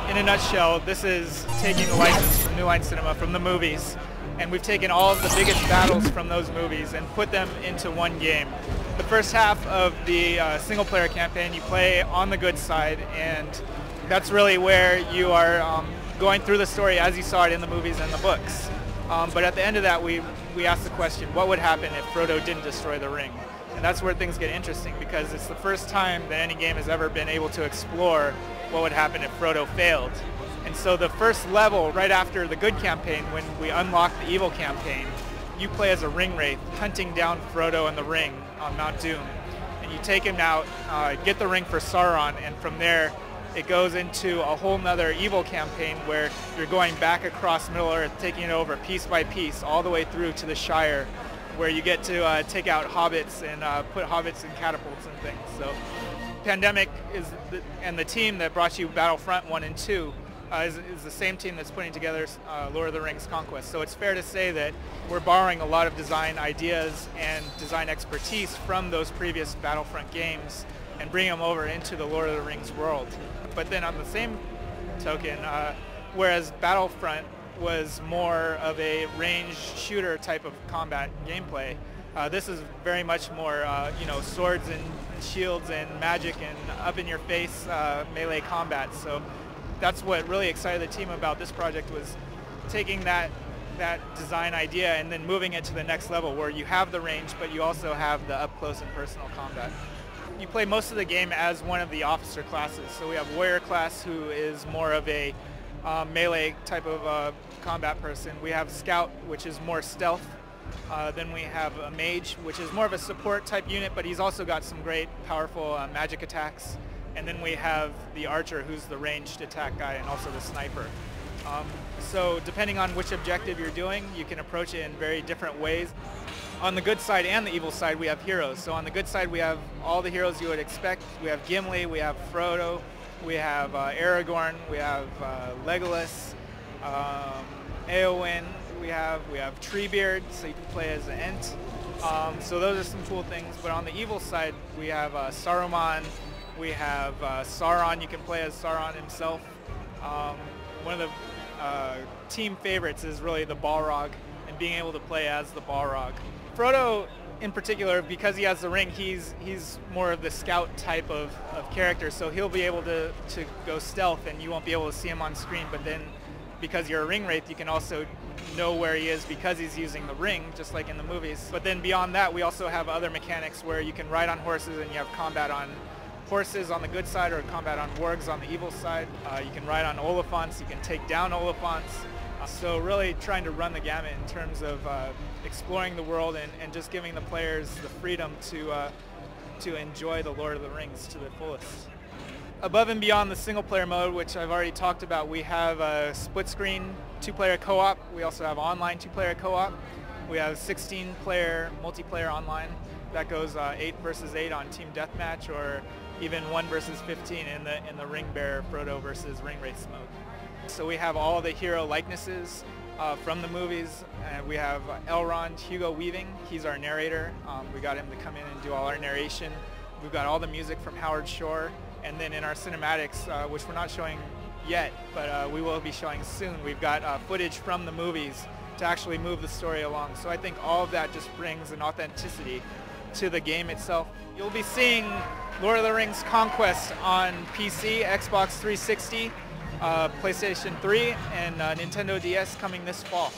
In a nutshell, this is taking the license from New Line Cinema, from the movies, and we've taken all of the biggest battles from those movies and put them into one game. The first half of the single-player campaign, you play on the good side, and that's really where you are going through the story as you saw it in the movies and the books. But at the end of that, we asked the question, what would happen if Frodo didn't destroy the ring? And that's where things get interesting, because it's the first time that any game has ever been able to explore what would happen if Frodo failed. And so the first level, right after the good campaign, when we unlock the evil campaign, you play as a ring wraith, hunting down Frodo and the ring on Mount Doom. And you take him out, get the ring for Sauron, and from there it goes into a whole nother evil campaign where you're going back across Middle-earth, taking it over piece by piece, all the way through to the Shire, where you get to take out hobbits and put hobbits in catapults and things. So Pandemic and the team that brought you Battlefront 1 and 2 is the same team that's putting together Lord of the Rings Conquest. So it's fair to say that we're borrowing a lot of design ideas and design expertise from those previous Battlefront games and bringing them over into the Lord of the Rings world. But then on the same token, whereas Battlefront was more of a ranged shooter type of combat gameplay, this is very much more, swords and shields and magic and up in your face melee combat. So that's what really excited the team about this project, was taking that design idea and then moving it to the next level where you have the range, but you also have the up close and personal combat. You play most of the game as one of the officer classes. So we have warrior class, who is more of a melee type of combat person. We have scout, which is more stealth. Then we have a mage, which is more of a support type unit, but he's also got some great powerful magic attacks. And then we have the archer, who's the ranged attack guy, and also the sniper. So depending on which objective you're doing, you can approach it in very different ways. On the good side and the evil side, we have heroes. So on the good side, we have all the heroes you would expect. We have Gimli, we have Frodo, we have Aragorn, we have Legolas, Eowyn, we have Treebeard, so you can play as an Ent. So those are some cool things. But on the evil side, we have Saruman, we have Sauron. You can play as Sauron himself. One of the team favorites is really the Balrog, and being able to play as the Balrog. Frodo, in particular, because he has the ring, he's more of the scout type of character, so he'll be able to go stealth, and you won't be able to see him on screen. But then, because you're a ring wraith, you can also know where he is because he's using the ring, just like in the movies. But then beyond that, we also have other mechanics where you can ride on horses, and you have combat on horses on the good side, or combat on wargs on the evil side. You can ride on Oliphants, you can take down Oliphants. So really trying to run the gamut in terms of exploring the world and just giving the players the freedom to enjoy the Lord of the Rings to the fullest. Above and beyond the single player mode, which I've already talked about, we have a split screen 2-player co-op. We also have online 2-player co-op. We have 16-player multiplayer online. That goes 8 versus 8 on Team Deathmatch, or even 1 versus 15 in the Ring Bearer Frodo versus Ring Wraith mode. So we have all the hero likenesses from the movies. We have Elrond, Hugo Weaving. He's our narrator. We got him to come in and do all our narration. We've got all the music from Howard Shore. And then in our cinematics, which we're not showing yet, but we will be showing soon, we've got footage from the movies to actually move the story along. So I think all of that just brings an authenticity to the game itself. You'll be seeing Lord of the Rings Conquest on PC, Xbox 360, PlayStation 3, and Nintendo DS coming this fall.